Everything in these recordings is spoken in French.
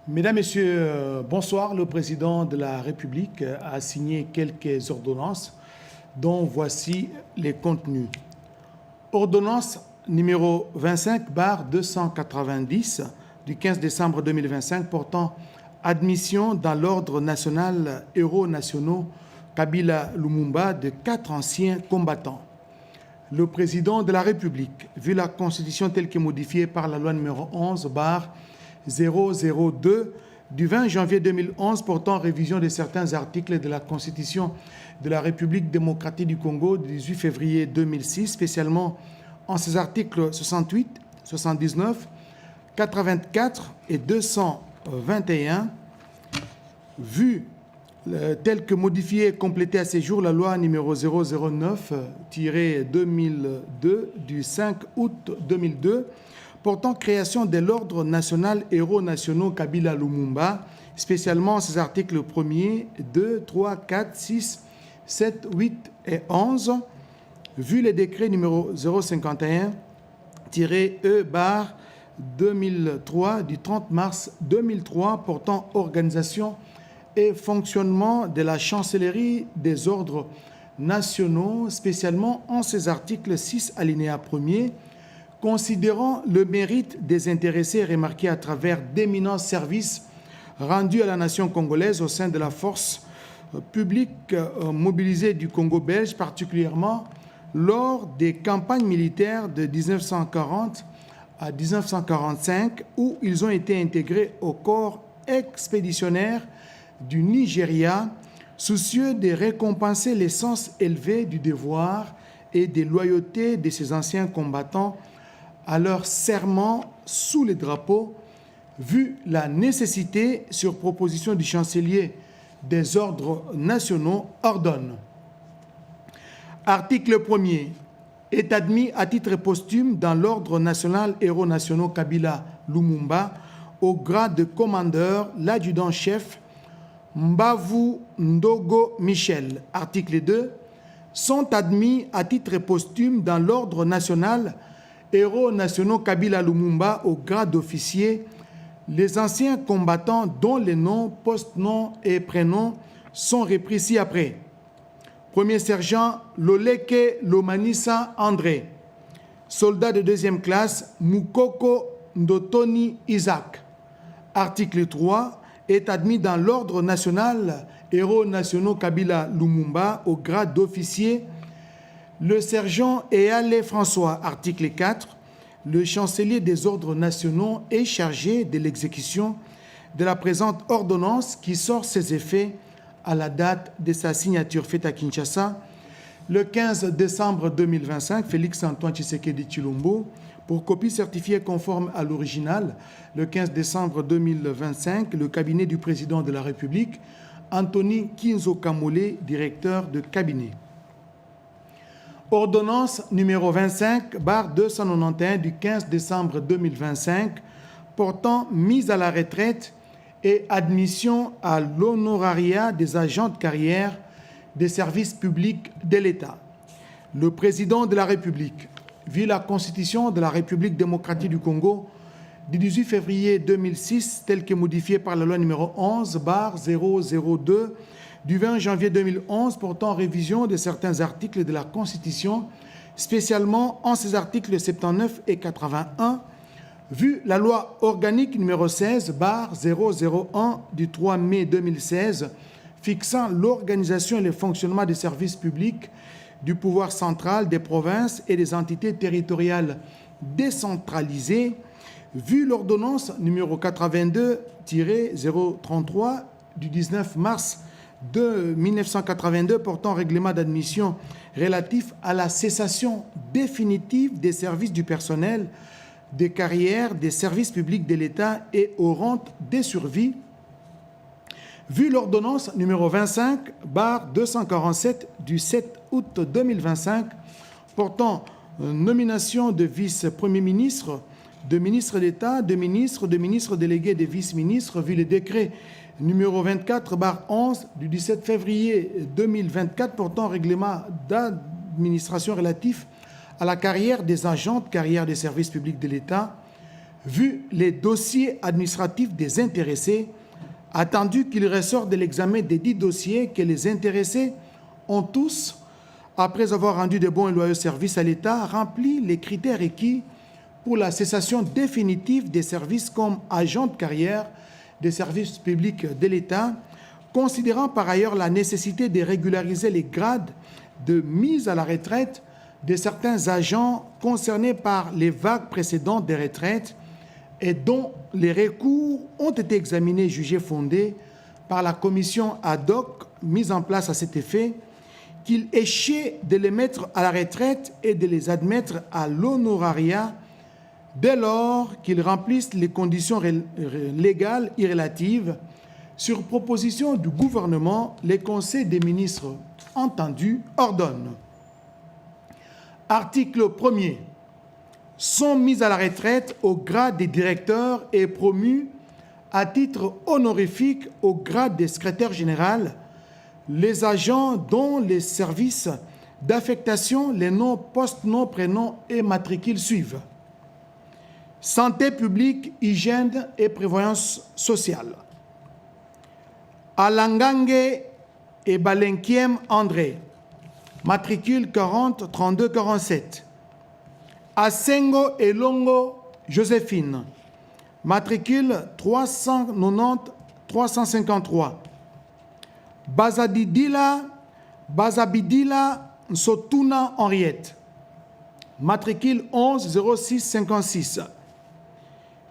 Mesdames, Messieurs, bonsoir. Le président de la République a signé quelques ordonnances dont voici les contenus. Ordonnance numéro 25/290 du 15 décembre 2025 portant admission dans l'ordre national héros nationaux Kabila Lumumba de 4 anciens combattants. Le président de la République, vu la Constitution telle que modifiée par la loi numéro 11/002 du 20 janvier 2011 portant révision de certains articles de la Constitution de la République démocratique du Congo du 18 février 2006, spécialement en ses articles 68, 79, 84 et 221, vu tel que modifié et complété à ces jours la loi numéro 009-2002 du 5 août 2002 portant création de l'ordre national héros nationaux Kabila Lumumba, spécialement ses articles 1er, 2, 3, 4, 6, 7, 8 et 11, vu les décrets numéro 051-E/2003 du 30 mars 2003 portant organisation et fonctionnement de la chancellerie des ordres nationaux, spécialement en ses articles 6 alinéa 1er, considérant le mérite des intéressés remarqué à travers d'éminents services rendus à la nation congolaise au sein de la force publique mobilisée du Congo belge, particulièrement lors des campagnes militaires de 1940 à 1945, où ils ont été intégrés au corps expéditionnaire du Nigeria, soucieux de récompenser l'essence élevée du devoir et des loyautés de ces anciens combattants à leur serment sous les drapeaux, vu la nécessité, sur proposition du chancelier des ordres nationaux, ordonne. Article 1er. Est admis à titre posthume dans l'ordre national héros nationaux Kabila Lumumba au grade de commandeur l'adjudant-chef Mbavu Ndogo Michel. Article 2. Sont admis à titre posthume dans l'ordre national héros nationaux Kabila Lumumba au grade d'officier les anciens combattants dont les noms, post-noms et prénoms sont repris ci-après. Premier sergent Loleke Lomanisa André. Soldat de deuxième classe Mukoko Ndotoni Isaac. Article 3. Est admis dans l'ordre national héros nationaux Kabila Lumumba au grade d'officier le sergent Eyale François. Article 4. Le chancelier des ordres nationaux est chargé de l'exécution de la présente ordonnance qui sort ses effets à la date de sa signature faite à Kinshasa le 15 décembre 2025, Félix Antoine Tshisekedi Tshilombo, pour copie certifiée conforme à l'original, le 15 décembre 2025, le cabinet du président de la République, Anthony Kinzo Kamole, directeur de cabinet. Ordonnance numéro 25/291 du 15 décembre 2025 portant mise à la retraite et admission à l'honorariat des agents de carrière des services publics de l'État. Le président de la République, vu la Constitution de la République démocratique du Congo du 18 février 2006, telle que modifiée par la loi numéro 11/002 du 20 janvier 2011 portant révision de certains articles de la Constitution, spécialement en ses articles 79 et 81, vu la loi organique numéro 16/001 du 3 mai 2016 fixant l'organisation et le fonctionnement des services publics du pouvoir central, des provinces et des entités territoriales décentralisées, vu l'ordonnance numéro 82-033 du 19 mars de 1982 portant règlement d'admission relatif à la cessation définitive des services du personnel, des carrières, des services publics de l'État et aux rentes des survies, vu l'ordonnance numéro 25/247 du 7 août 2025 portant nomination de vice-premier ministre, de ministre d'État, de ministre délégué, de vice-ministres, vu le décret numéro 24/11 du 17 février 2024 portant règlement d'administration relatif à la carrière des agents de carrière des services publics de l'État, vu les dossiers administratifs des intéressés, attendu qu'il ressort de l'examen des 10 dossiers que les intéressés ont tous, après avoir rendu de bons et loyaux services à l'État, rempli les critères requis pour la cessation définitive des services comme agent de carrière des services publics de l'État, considérant par ailleurs la nécessité de régulariser les grades de mise à la retraite de certains agents concernés par les vagues précédentes des retraites et dont les recours ont été examinés et jugés fondés par la commission ad hoc mise en place à cet effet, qu'il échait de les mettre à la retraite et de les admettre à l'honorariat dès lors qu'ils remplissent les conditions légales et relatives. Sur proposition du gouvernement, les conseils des ministres entendus ordonnent. Article 1er. Sont mis à la retraite au grade des directeurs et promus à titre honorifique au grade de secrétaire général les agents dont les services d'affectation, les noms, postes, noms, prénoms et matricules suivent. Santé publique, hygiène et prévoyance sociale. Alangange et Balenkiem André, matricule 40 32 47. Asengo et Longo Joséphine, matricule 390 353. Bazabidila Nsotuna Henriette, matricule 11 06 56.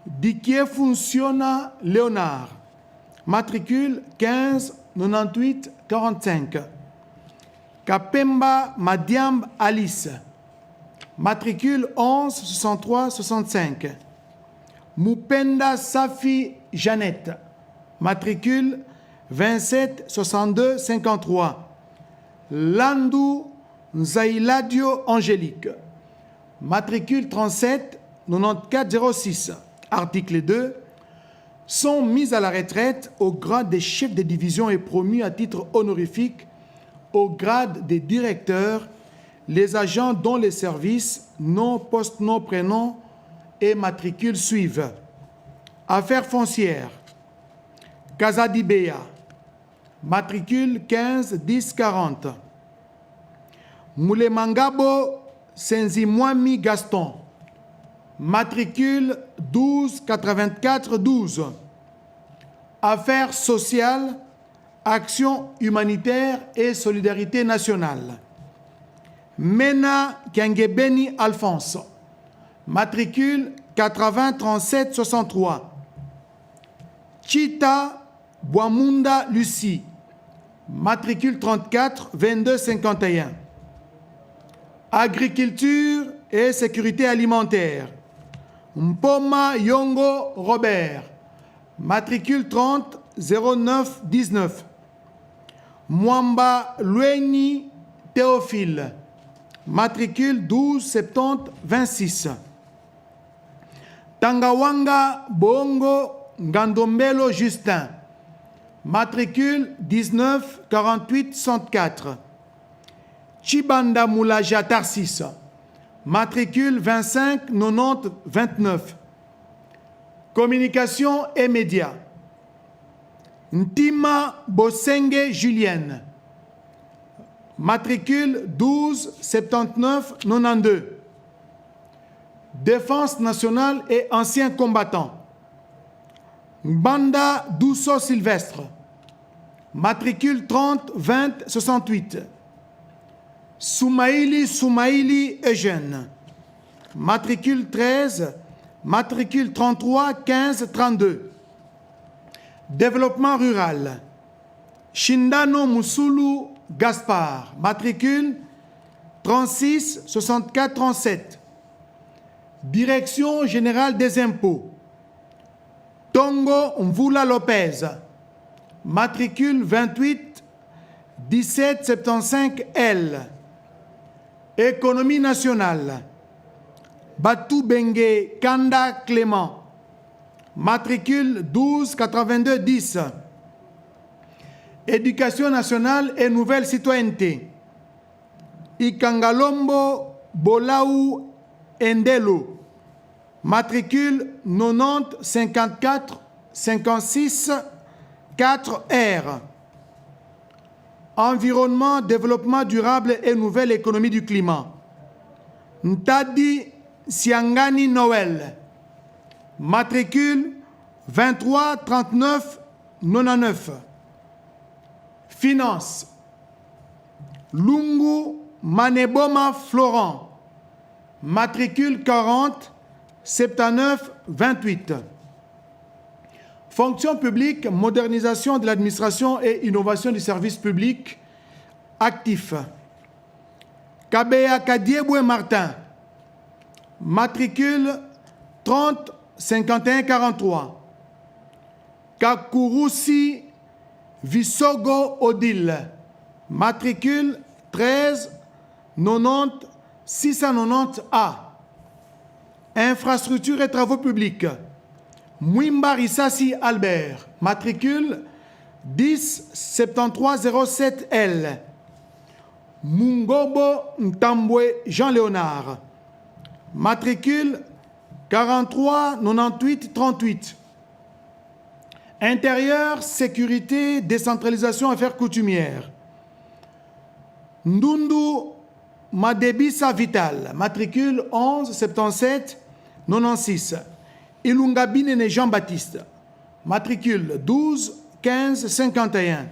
Dikie Funciona Léonard, matricule 15 98 45. Kapemba Madiamb Alice, matricule 11 63 65. Mupenda Safi Jeannette, matricule 27 62 53. Landou Nzailadio Angélique, matricule 37 94 06. Article 2. Sont mis à la retraite au grade des chefs de division et promus à titre honorifique au grade des directeurs les agents dont les services, nom, poste, nom, prénom et matricule suivent. Affaires foncières. Kazadibea, matricule 15 10 40. Moulemangabo Senzimwami Gaston, matricule 12 84 12. Affaires sociales, action humanitaire et solidarité nationale. Mena Kiangebeni Alphonse, matricule 80 37 63. Chita Boamunda Lucie, matricule 34 22 51. Agriculture et sécurité alimentaire. Mpoma Yongo Robert, matricule 30 09 19. Mwamba Lueni Théophile, matricule 12 70 26. Tangawanga Bongo Ngandombelo Justin, matricule 19 48 64. Chibanda Moulaja Tarsis, matricule 25 90 29. Communication et médias. Ntima Bosenge Julienne, matricule 12 79 92. Défense nationale et anciens combattants. Banda Dousso Sylvestre, matricule 30 20 68. Soumaïli Eugène, matricule 13, matricule 33 15 32. Développement rural. Shindano Musulu Gaspard, matricule 36 64 37. Direction générale des impôts. Tongo Mvula Lopez, matricule 28 17 75 L. Économie nationale. Batou Bengue Kanda Clément, matricule 12 82 10. Éducation nationale et nouvelle citoyenneté. Ikangalombo Bolaou Endelo, matricule 90 54 56 4R. Environnement, développement durable et nouvelle économie du climat. Ntadi Siangani Noël. Matricule 23 39 99. Finance. Lungu Maneboma Florent. Matricule 40 79 28. Fonction publique, modernisation de l'administration et innovation du service public actif. Kabea Kadiebwe Martin. Matricule 30 51 43. Kakurusi Visogo Odile. Matricule 13 90 690A. Infrastructures et travaux publics. Mwimba Risasi Albert. Matricule 10 73 07L. Mungobo Ntambwe Jean-Léonard. Matricule 43 98 38. Intérieur, sécurité, décentralisation, affaires coutumières. Ndundu Madebisa Vital. Matricule 11 77 96. Ilunga Binene Jean-Baptiste. Matricule 12 15 51.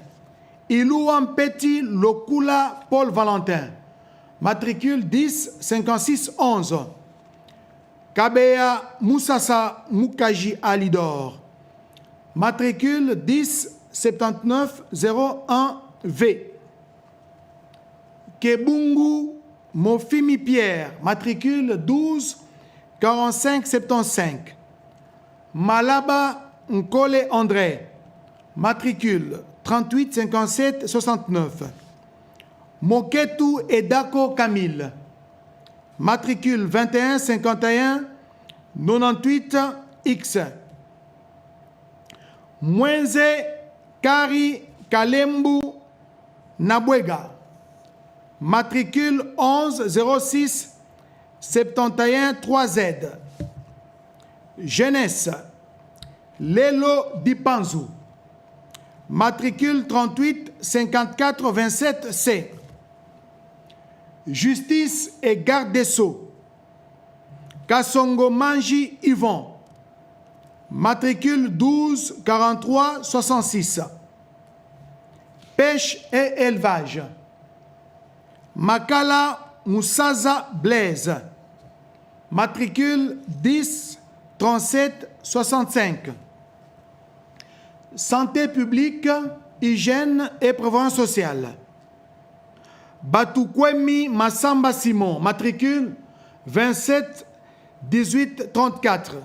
Ilouan Petit Lokula Paul Valentin. Matricule 10 56 11. Kabea Moussassa Mukaji Alidor. Matricule 10 79 01 V. Kebungu Mofimi Pierre. Matricule 12 45 75. Malaba Nkole André. Matricule 38 57 69. Moketu Edako Camille. Matricule 21 51 98 X. Mwenze Kari Kalembu Nabwega. Matricule 11 06 71 3Z. Jeunesse Lelo Dipanzu. Matricule 38 54 27 C. Justice et garde des Sceaux. Kassongo Manji Yvon. Matricule 12 43 66. Pêche et élevage. Makala Moussaza Blaise. Matricule 10 37 65. Santé publique, hygiène et prévoyance sociale. Batukwemi Massamba Simon, matricule 27 18 34.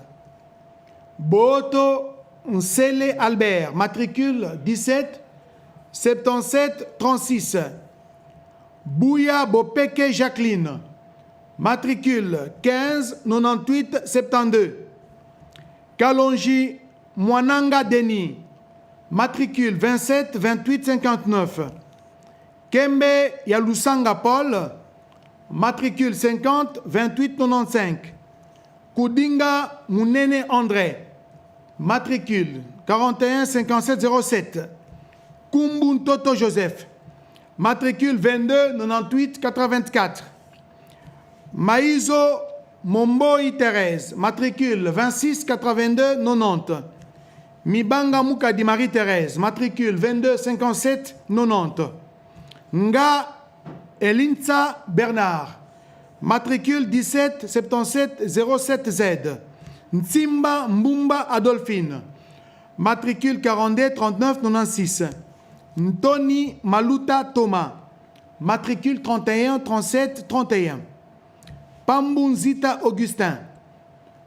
Boto Nsele Albert, matricule 17 77 36. Bouya Bopeke Jacqueline, matricule 15 98 72. Kalonji Mwananga Denis, matricule 27 28 59. Kembe Yalusanga Paul, matricule 50 28 95. Koudinga Mounene André, matricule 41 57 07. Kumbun Toto Joseph, matricule 22 98 84. Maïzo Momboi Thérèse, matricule 26 82 90. Mibanga Moukadi Marie-Thérèse, matricule 22 57 90. Nga Elinsa Bernard, matricule 17 77 07Z. Nsimba Mbumba Adolphine, matricule 42 39 96. Ntoni Maluta Thomas, matricule 31 37 31. Pambunzita Augustin,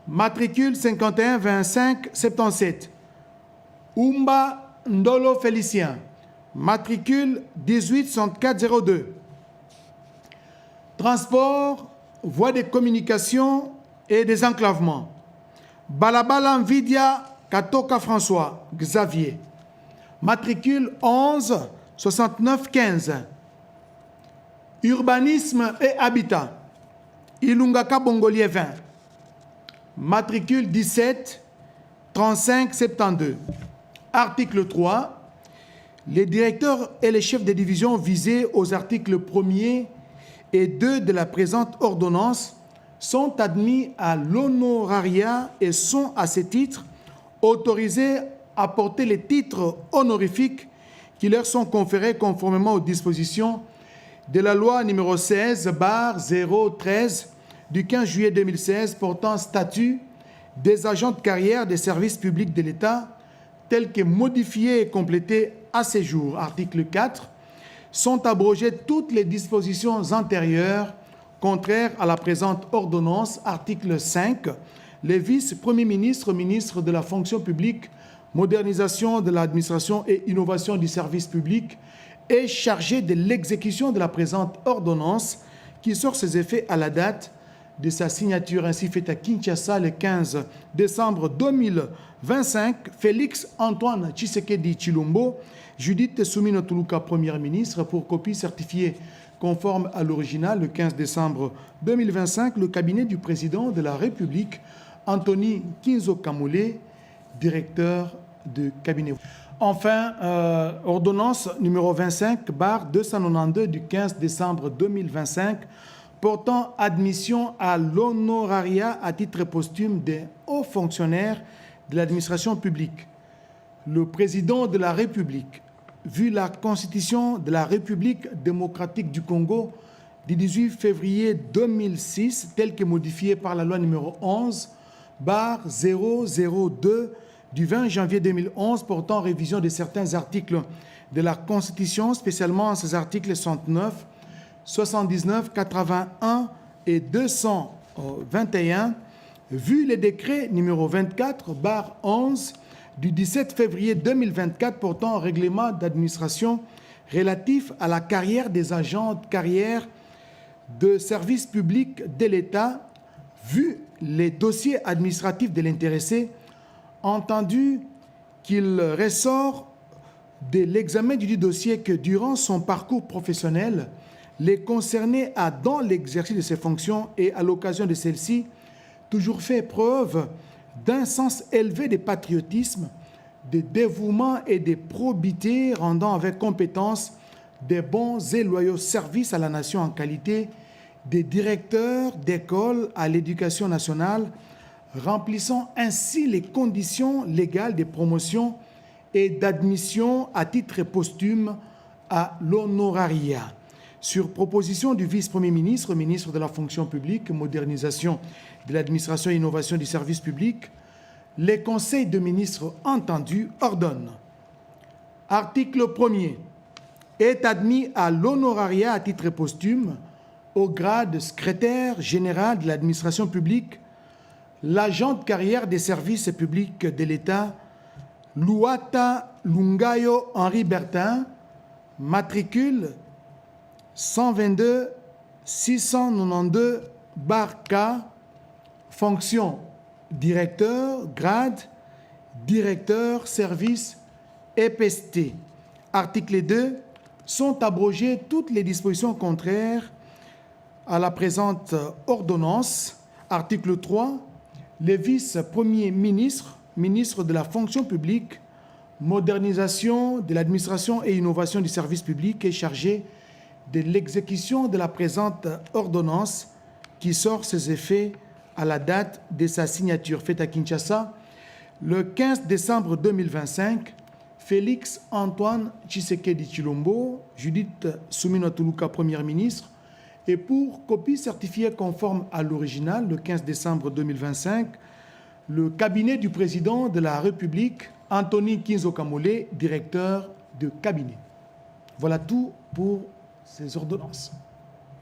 matricule 51 25 77. Umba Ndolo Félicien, matricule 18 64 02. Transport, voies de communication et des enclavements. Balabala Nvidia Katoka François Xavier, matricule 11 69 15. Urbanisme et habitat, Ilungaka Bongolier 20. matricule 17 35 72. Article 3. Les directeurs et les chefs de division visés aux articles 1er et 2 de la présente ordonnance sont admis à l'honorariat et sont à ce titre autorisés à porter les titres honorifiques qui leur sont conférés conformément aux dispositions de la loi numéro 16/013 du 15 juillet 2016 portant statut des agents de carrière des services publics de l'État, tel que modifié et complété à ce jour. Article 4. Sont abrogées toutes les dispositions antérieures contraires à la présente ordonnance. Article 5. Les vice-premiers ministres, ministres de la fonction publique, modernisation de l'administration et innovation du service public est chargé de l'exécution de la présente ordonnance qui sort ses effets à la date de sa signature ainsi faite à Kinshasa le 15 décembre 2025. Félix Antoine Tshisekedi Tshilombo, Judith Soumino Tuluka, Première ministre, pour copie certifiée conforme à l'original le 15 décembre 2025, le cabinet du président de la République, Anthony Kinzo Kamole, directeur de cabinet. Enfin, ordonnance numéro 25/292 du 15 décembre 2025 portant admission à l'honorariat à titre posthume des hauts fonctionnaires de l'administration publique. Le président de la République, vu la Constitution de la République démocratique du Congo du 18 février 2006, telle que modifiée par la loi numéro 11/002 du 20 janvier 2011 portant révision de certains articles de la Constitution, spécialement ces articles 69, 79, 81 et 221, vu le décret numéro 24/11 du 17 février 2024 portant règlement d'administration relatif à la carrière des agents de carrière de service public de l'État, vu les dossiers administratifs de l'intéressé, entendu qu'il ressort de l'examen du dossier que durant son parcours professionnel, les concernés a, dans l'exercice de ses fonctions et à l'occasion de celle-ci, toujours fait preuve d'un sens élevé de patriotisme, de dévouement et de probité, rendant avec compétence des bons et loyaux services à la nation en qualité de directeurs d'école à l'éducation nationale, remplissant ainsi les conditions légales de promotion et d'admission à titre posthume à l'honorariat. Sur proposition du vice-premier ministre, ministre de la fonction publique, modernisation de l'administration et innovation du service public, les conseils de ministres entendus ordonnent. Article 1er. Est admis à l'honorariat à titre posthume au grade de secrétaire général de l'administration publique l'agent de carrière des services publics de l'État, Louata Lungayo Henri Bertin, matricule 122 692 /K, fonction directeur, grade, directeur, service, EPST. Article 2. Sont abrogées toutes les dispositions contraires à la présente ordonnance. Article 3. Les vice-premiers ministres, ministres de la fonction publique, modernisation de l'administration et innovation du service public est chargé de l'exécution de la présente ordonnance qui sort ses effets à la date de sa signature faite à Kinshasa le 15 décembre 2025. Félix Antoine Tshisekedi Tshilombo, Judith Soumino Tuluka, Première ministre, et pour copie certifiée conforme à l'original le 15 décembre 2025, le cabinet du président de la République, Anthony Kinzo Kamole, directeur de cabinet. Voilà tout pour ces ordonnances.